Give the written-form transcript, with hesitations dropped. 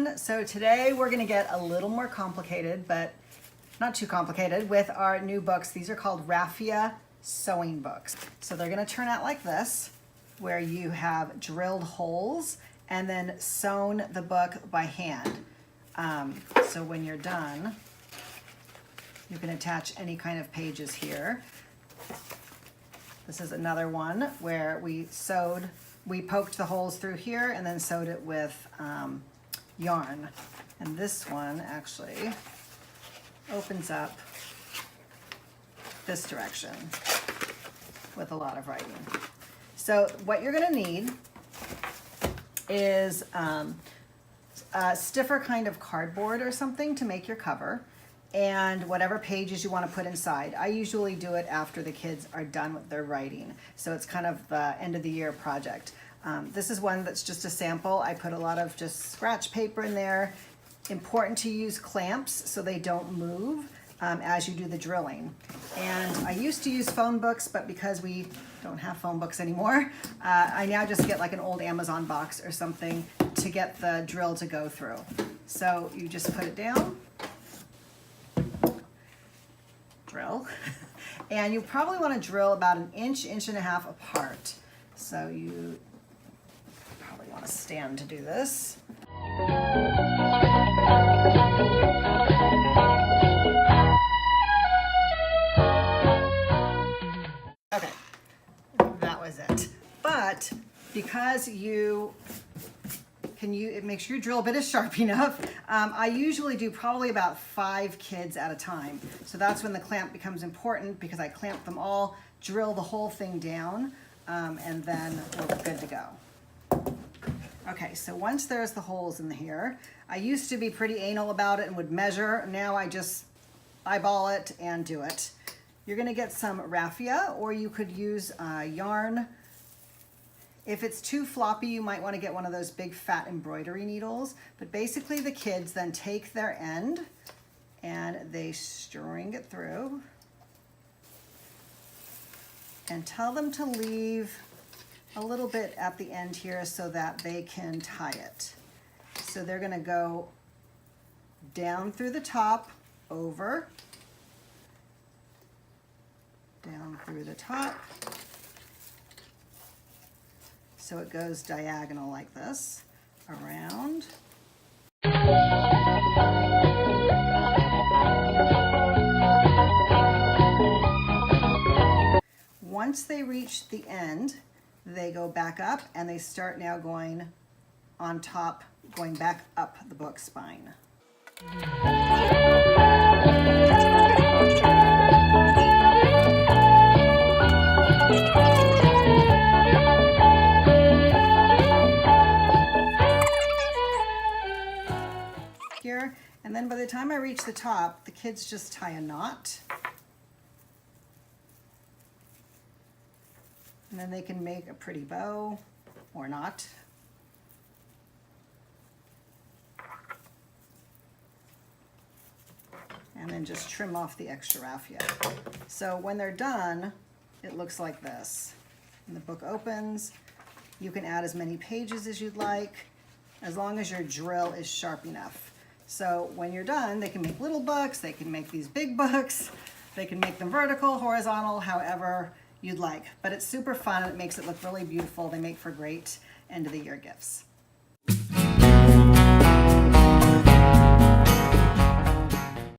everyone. So today we're going to get a little more complicated, but not too complicated, with our new books. These are called Raffia sewing books. So they're going to turn out like this, where you have drilled holes and then sewn the book by hand. So when you're done, you can attach any kind of pages here. This is another one where we poked the holes through here and then sewed it with yarn. And this one actually opens up this direction with a lot of writing. So what you're gonna need is a stiffer kind of cardboard or something to make your cover, and whatever pages you want to put inside. I usually do it after the kids are done with their writing, so it's kind of the end of the year project. This is one that's just a sample. I put a lot of just scratch paper in there. Important to use clamps so they don't move as you do the drilling. And I used to use phone books, but because we don't have phone books anymore, I now just get like an old Amazon box or something to get the drill to go through. So you just put it down, drill, and you probably want to drill about an inch, inch and a half apart. So you probably want to stand to do this. Okay, that was it. But because it makes your drill bit is sharp enough, I usually do probably about 5 kids at a time. So that's when the clamp becomes important, because I clamp them all, drill the whole thing down, and then we're good to go. Okay, so once there's the holes in here, I used to be pretty anal about it and would measure. Now I just eyeball it and do it. You're gonna get some raffia, or you could use yarn. If it's too floppy, you might want to get one of those big fat embroidery needles. But basically the kids then take their end and they string it through, and tell them to leave a little bit at the end here so that they can tie it. So they're going to go down through the top, over, down through the top. So it goes diagonal like this, around. Once they reach the end, they go back up and they start now going on top, going back up the book spine. Here, and then by the time I reach the top, the kids just tie a knot. And then they can make a pretty bow, or not. And then just trim off the extra raffia. So when they're done, it looks like this. And the book opens. You can add as many pages as you'd like, as long as your drill is sharp enough. So when you're done, they can make little books, they can make these big books, they can make them vertical, horizontal, however you'd like. But it's super fun, it makes it look really beautiful. They make for great end of the year gifts.